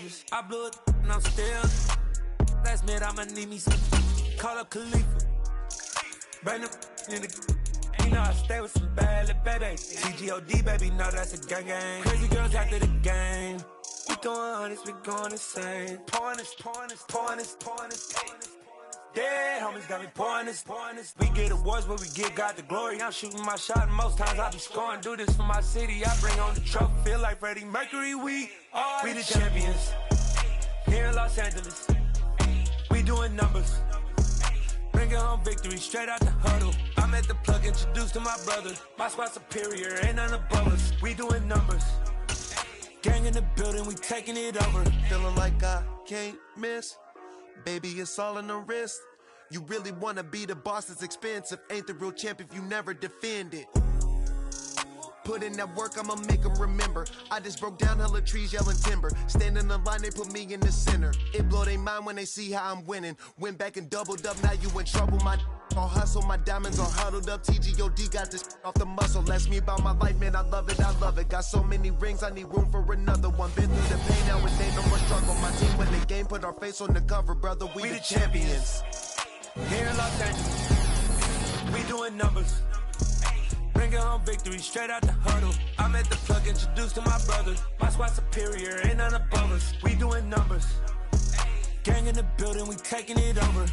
dangerous. I blew it and I'm still. Last minute I'ma need me some. Call up Khalifa. Bring them in the. You know I stay with some bad little baby. TGOD, baby, know that's a gang gang. Crazy girls after the game. We throwing hundreds, we going insane. Pouring this. Dead homies got me pouring this. We get awards, but we give God the glory. I'm shooting my shot, and most times I be scoring. Do this for my city, I bring on the trophy. Feel like Freddie Mercury, we the champions. Here in Los Angeles, we doing numbers. Bringing home victory straight out the huddle. I'm at the plug, introduced to my brother. My squad superior, ain't none above us. We doing numbers. Gang in the building, we taking it over. Feeling like I can't miss. Baby, it's all in the wrist. You really wanna be the boss, it's expensive. Ain't the real champ if you never defend it. Put in that work, I'ma make them remember. I just broke down hella trees, yelling timber. Stand in the line, they put me in the center. It blow their mind when they see how I'm winning. Went back and doubled up, now you in trouble. My all hustle, my diamonds are huddled up. TGOD got this off the muscle. Ask me about my life, man, I love it. Got so many rings, I need room for another one. Been through the pain, now it ain't no more struggle. My team win the game, put our face on the cover, brother. We the champions. Here in Los Angeles, we doing numbers. Bringing home victory straight out the huddle. I'm at the plug, introduced to my brother. My squad superior, ain't none above us. We doing numbers. Gang in the building, we taking it over.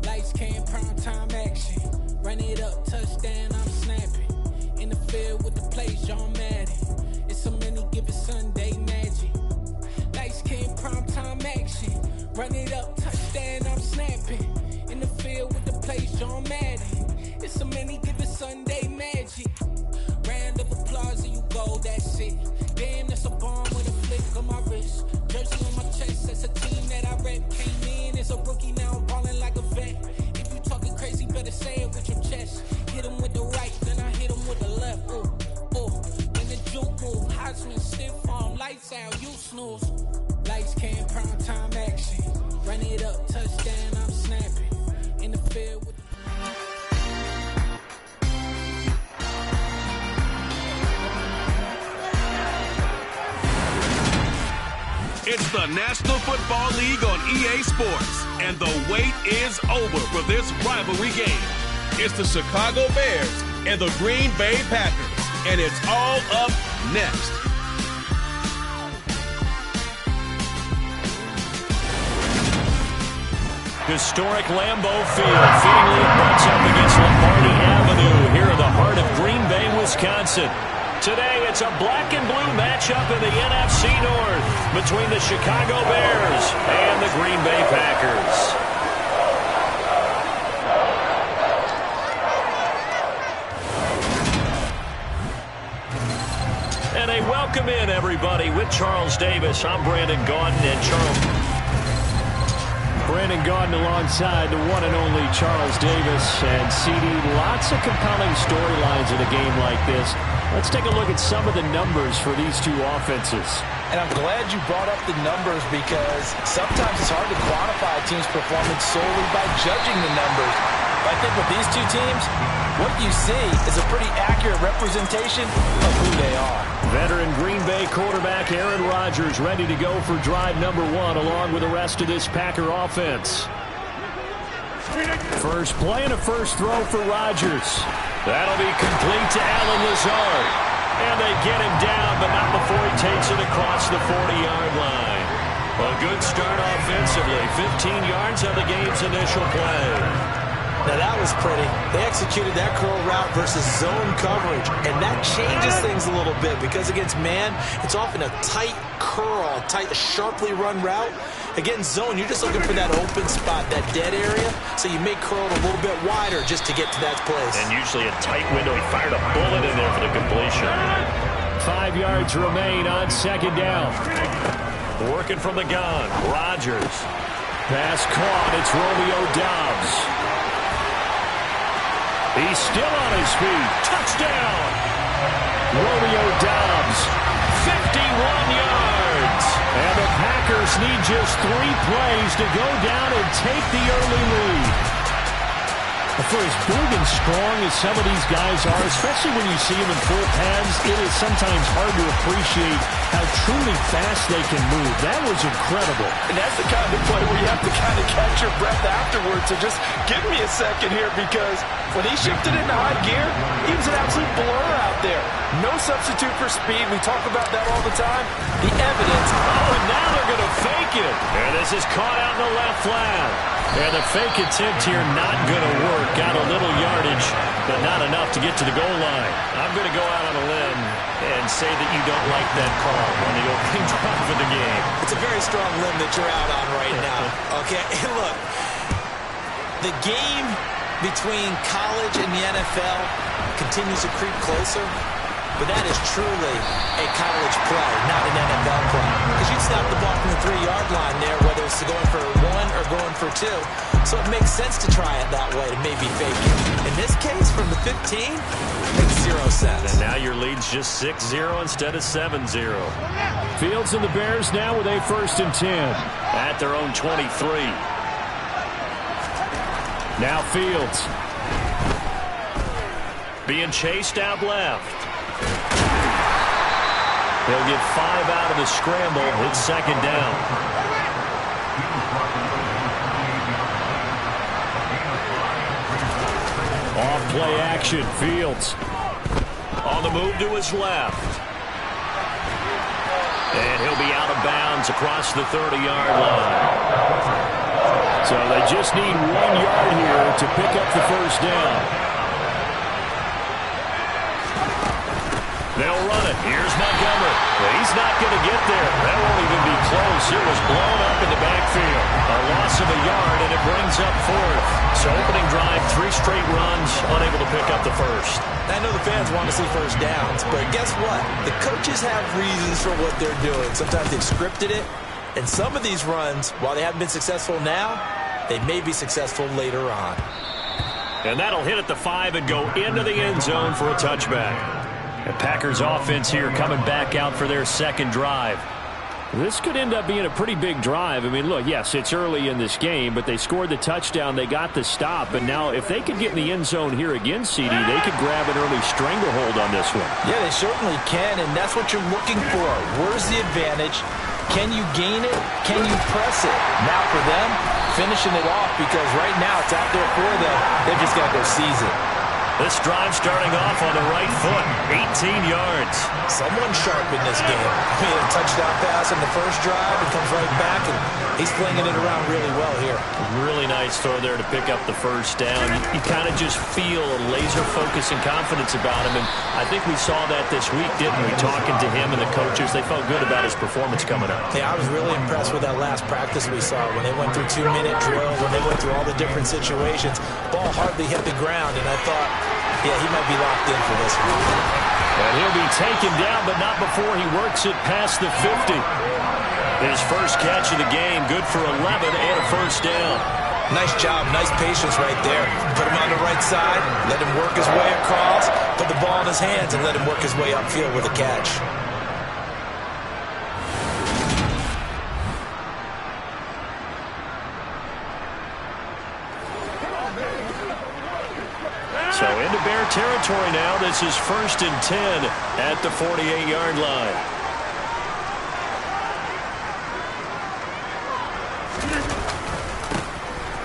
Lights came, prime time action. Run it up, touchdown, I'm snapping. In the field with the plays, John Madden. It's a many given Sunday magic. Lights came, prime time action. Run it up, touchdown, I'm snapping. In the field with the plays, John Madden. It's a many given Sunday magic. Round of applause and you go, that's it. Damn, that's a bomb with a flick on my wrist. Jersey on my chest, that's a team that I rep. Came in as a rookie, now I'm ballin' like a vet. If you talking crazy, better say it with your chest. Hit him with the right, then I hit him with the left. When the juke move, Heisman stiff arm, lights out, you snooze. Lights came, prime time action. Run it up, touchdown, I'm snapping. In the field with It's the National Football League on EA Sports, and the wait is over for this rivalry game. It's the Chicago Bears and the Green Bay Packers, and it's all up next. Historic Lambeau Field, fittingly it butts up against Lombardi Avenue here in the heart of Green Bay, Wisconsin. Today, it's a black and blue matchup in the NFC North between the Chicago Bears and the Green Bay Packers. And a welcome in, everybody, with Charles Davis. I'm Brandon Gaudin, and Brandon Gaudin alongside the one and only Charles Davis. And CD, lots of compelling storylines in a game like this. Let's take a look at some of the numbers for these two offenses. And I'm glad you brought up the numbers because sometimes it's hard to quantify a team's performance solely by judging the numbers. But I think with these two teams, what you see is a pretty accurate representation of who they are. Veteran Green Bay quarterback Aaron Rodgers ready to go for drive number one along with the rest of this Packer offense. First play and a first throw for Rodgers. That'll be complete to Allen Lazard. And they get him down, but not before he takes it across the 40-yard line. A good start offensively. 15 yards on the game's initial play. The Now that was pretty. They executed that curl route versus zone coverage, and that changes things a little bit because against man, it's often a tight curl, a tight, sharply run route. Against zone, you're just looking for that open spot, that dead area, so you may curl it a little bit wider just to get to that place. And usually a tight window. He fired a bullet in there for the completion. 5 yards remain on second down. Working from the gun, Rodgers. Pass caught, it's Romeo Doubs. He's still on his feet. Touchdown! Romeo Doubs, 51 yards. And the Packers need just 3 plays to go down and take the early lead. For as big and strong as some of these guys are, especially when you see them in full pads, it is sometimes hard to appreciate how truly fast they can move. That was incredible. And that's the kind of play where you have to kind of catch your breath afterwards. So just give me a second here, because when he shifted into high gear, he was an absolute blur out there. No substitute for speed. We talk about that all the time. The evidence. Oh, and now they're going to fake it. And this is caught out in the left flat. And the fake attempt here not going to work. Got a little yardage, but not enough to get to the goal line. I'm going to go out on a limb and say that you don't like that call on the opening drive of the game. It's a very strong limb that you're out on right now. Okay, and look, the game between college and the NFL continues to creep closer, but that is truly a college play, not an NFL play. Because you'd snap the ball from the 3-yard line there, whether it's going for 1 or going for 2. So it makes sense to try it that way to maybe fake it. In this case, from the 15, makes 0 sense. And now your lead's just 6-0 instead of 7-0. Fields and the Bears now with a 1st and 10 at their own 23. Now Fields being chased out left. He'll get 5 out of the scramble. It's second down. Off play action. Fields on the move to his left. And he'll be out of bounds across the 30-yard line. So they just need 1 yard here to pick up the 1st down. They'll run it. Here's Montgomery. Well, he's not going to get there. That won't even be close. It was blown up in the backfield. A loss of a yard, and it brings up 4th. So opening drive, 3 straight runs, unable to pick up the 1st. I know the fans want to see 1st downs, but guess what? The coaches have reasons for what they're doing. Sometimes they've scripted it, and some of these runs, while they haven't been successful now, they may be successful later on. And that'll hit at the 5 and go into the end zone for a touchback. The Packers offense here coming back out for their 2nd drive. This could end up being a pretty big drive. I mean, look, yes, it's early in this game, but they scored the touchdown. They got the stop. And now if they could get in the end zone here again, CD, they could grab an early stranglehold on this one. Yeah, they certainly can, and that's what you're looking for. Where's the advantage? Can you gain it? Can you press it? Now for them, finishing it off, because right now it's out there for them. They've just got to go seize it. This drive starting off on the right foot, 18 yards. Someone sharp in this game. He had a touchdown pass in the 1st drive and comes right back, and he's flinging it around really well here. Really nice throw there to pick up the 1st down. You kind of just feel a laser focus and confidence about him, and I think we saw that this week, didn't we? Talking to him and the coaches, they felt good about his performance coming up. Yeah, I was really impressed with that last practice we saw when they went through 2-minute drill, when they went through all the different situations. Ball hardly hit the ground, and I thought, yeah, he might be locked in for this one. And he'll be taken down, but not before he works it past the 50. His first catch of the game, good for 11 and a 1st down. Nice job, nice patience right there. Put him on the right side, let him work his way across, put the ball in his hands, and let him work his way upfield with a catch. So into Bear territory now. This is 1st and 10 at the 48-yard line.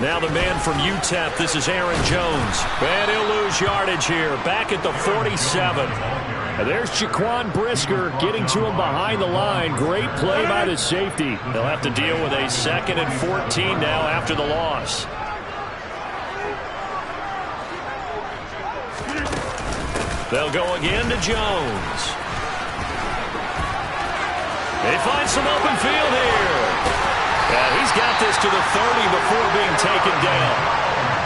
Now the man from UTEP, this is Aaron Jones. And he'll lose yardage here, back at the 47. And there's Jaquan Brisker getting to him behind the line. Great play by the safety. They'll have to deal with a 2nd and 14 now after the loss. They'll go again to Jones. They find some open field here. And he's got this to the 30 before being taken down.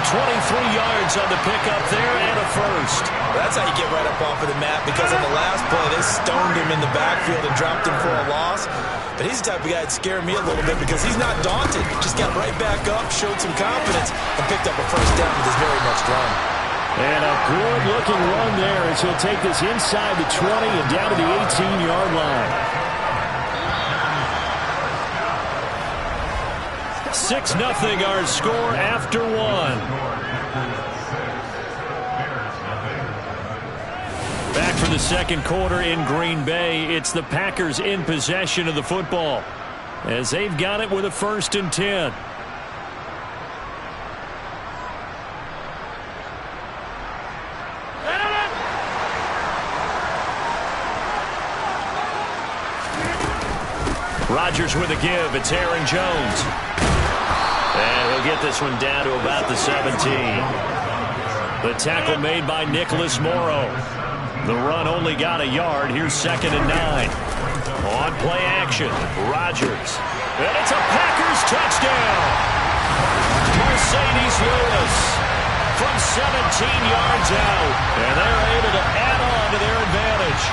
23 yards on the pickup there and a first. That's how you get right up off of the mat, because on the last play, they stoned him in the backfield and dropped him for a loss. But he's the type of guy that scared me a little bit because he's not daunted. Just got right back up, showed some confidence, and picked up a first down with his very next run. And a good-looking run there as he'll take this inside the 20 and down to the 18-yard line. 6-0 our score after one. Back for the second quarter in Green Bay. It's the Packers in possession of the football as they've got it with a 1st and 10. Rodgers with a give. It's Aaron Jones. And he'll get this one down to about the 17. The tackle made by Nicholas Morrow. The run only got a yard. Here's 2nd and 9. On play action, Rodgers. And it's a Packers touchdown. Mercedes Lewis from 17 yards out. And they're able to add on to their advantage.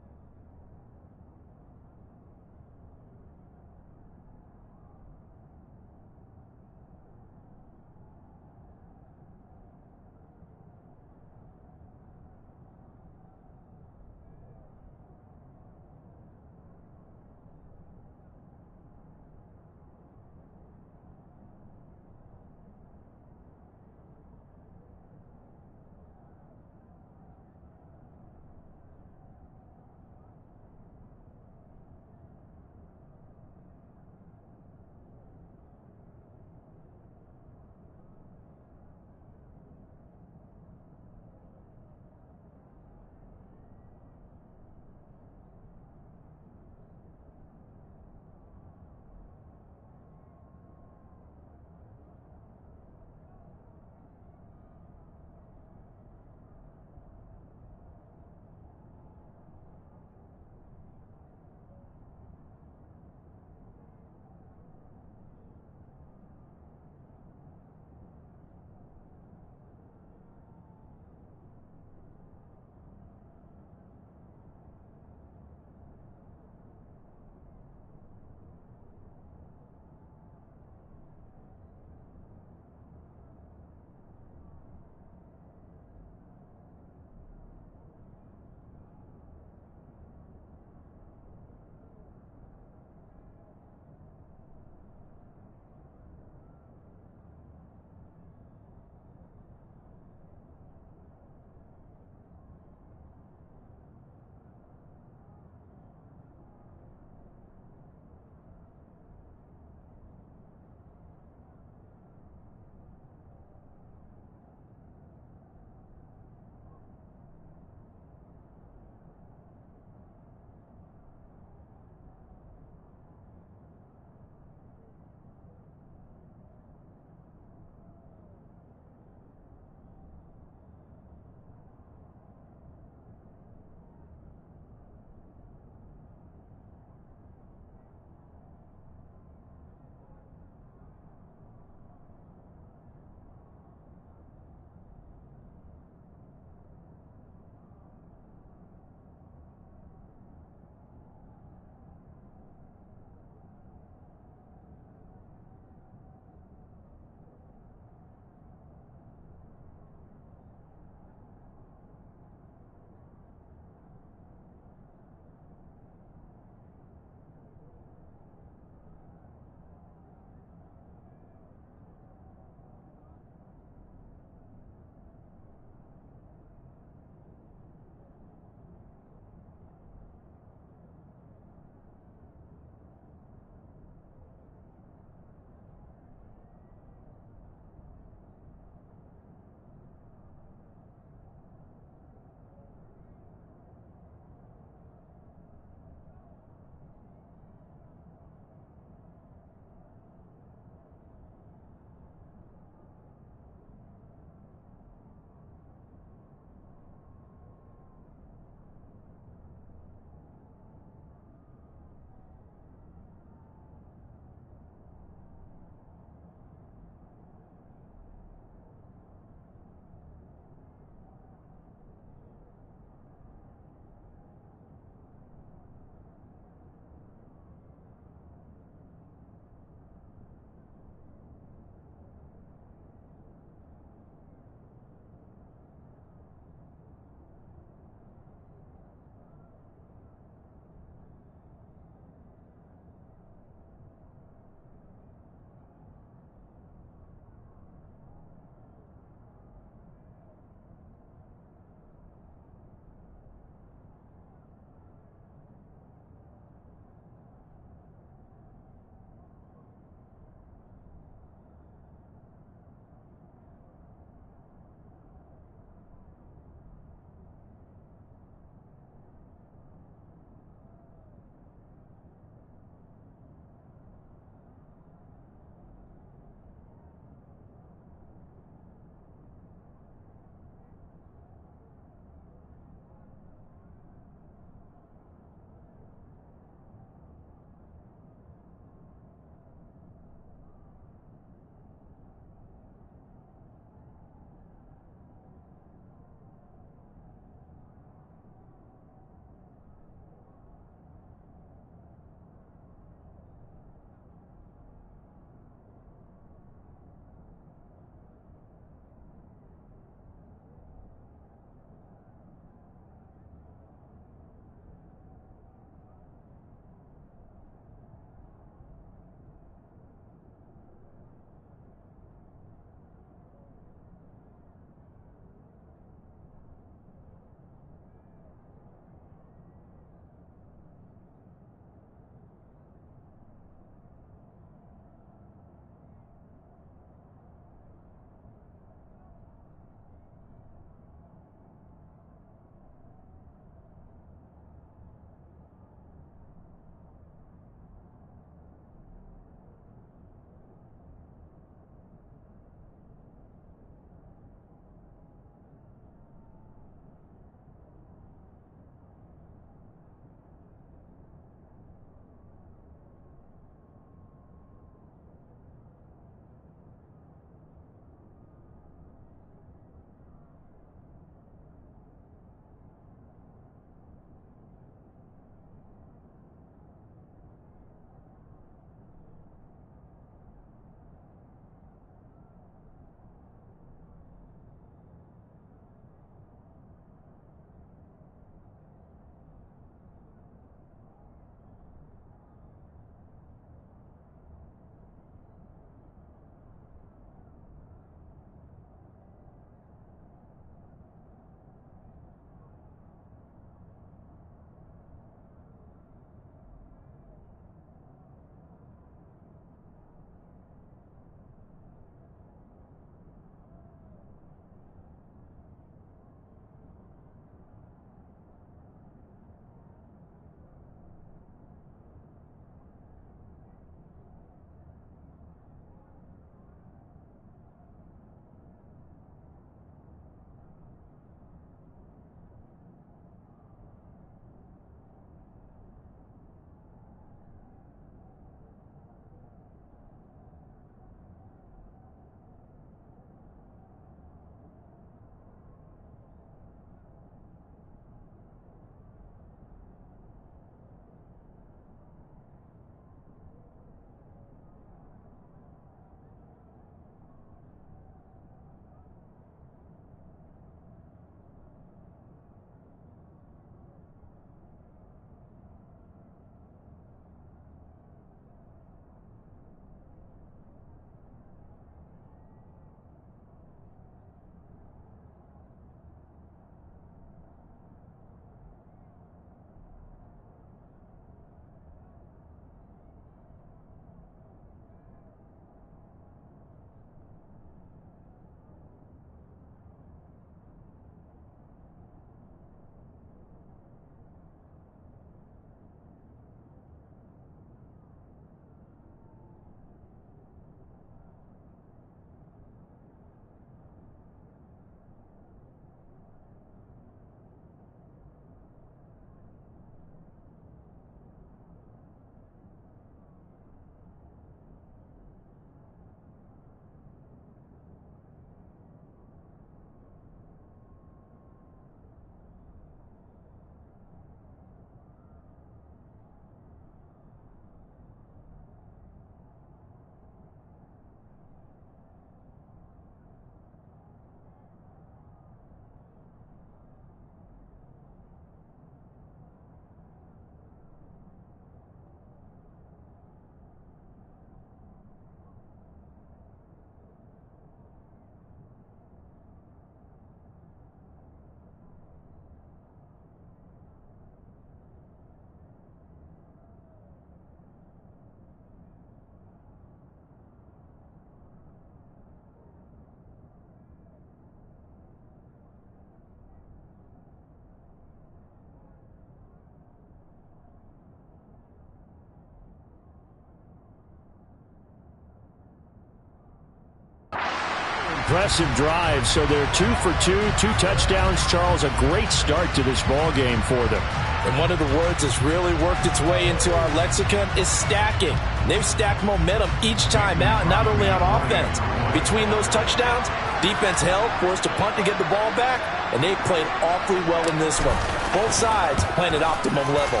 impressive drive. So they're 2 for 2, 2 touchdowns. Charles, a great start to this ball game for them. And one of the words that's really worked its way into our lexicon is stacking. They've stacked momentum each time out, not only on offense. Between those touchdowns, defense held, forced to punt to get the ball back, and they played awfully well in this one. Both sides playing at optimum level.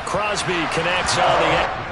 Crosby connects on the...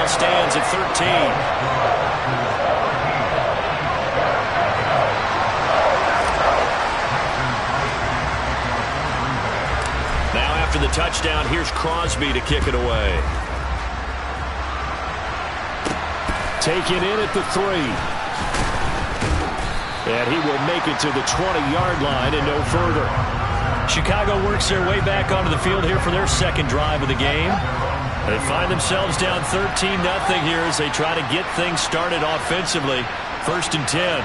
Stands at 13. Now after the touchdown, here's Crosby to kick it away. Taken in at the 3. And he will make it to the 20-yard line and no further. Chicago works their way back onto the field here for their second drive of the game. They find themselves down 13-0 here as they try to get things started offensively. 1st and 10.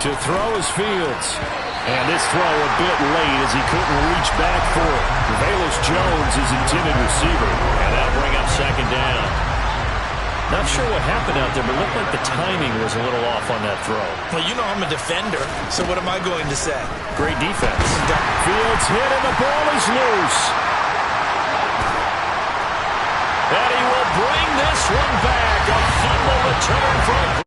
To throw is Fields. And this throw a bit late as he couldn't reach back for it. Velus Jones is intended receiver. And that'll bring up 2nd down. Not sure what happened out there, but it looked like the timing was a little off on that throw. Well, you know I'm a defender, so what am I going to say? Great defense. Fields hit and the ball is loose. And he will bring this one back. A fumble return from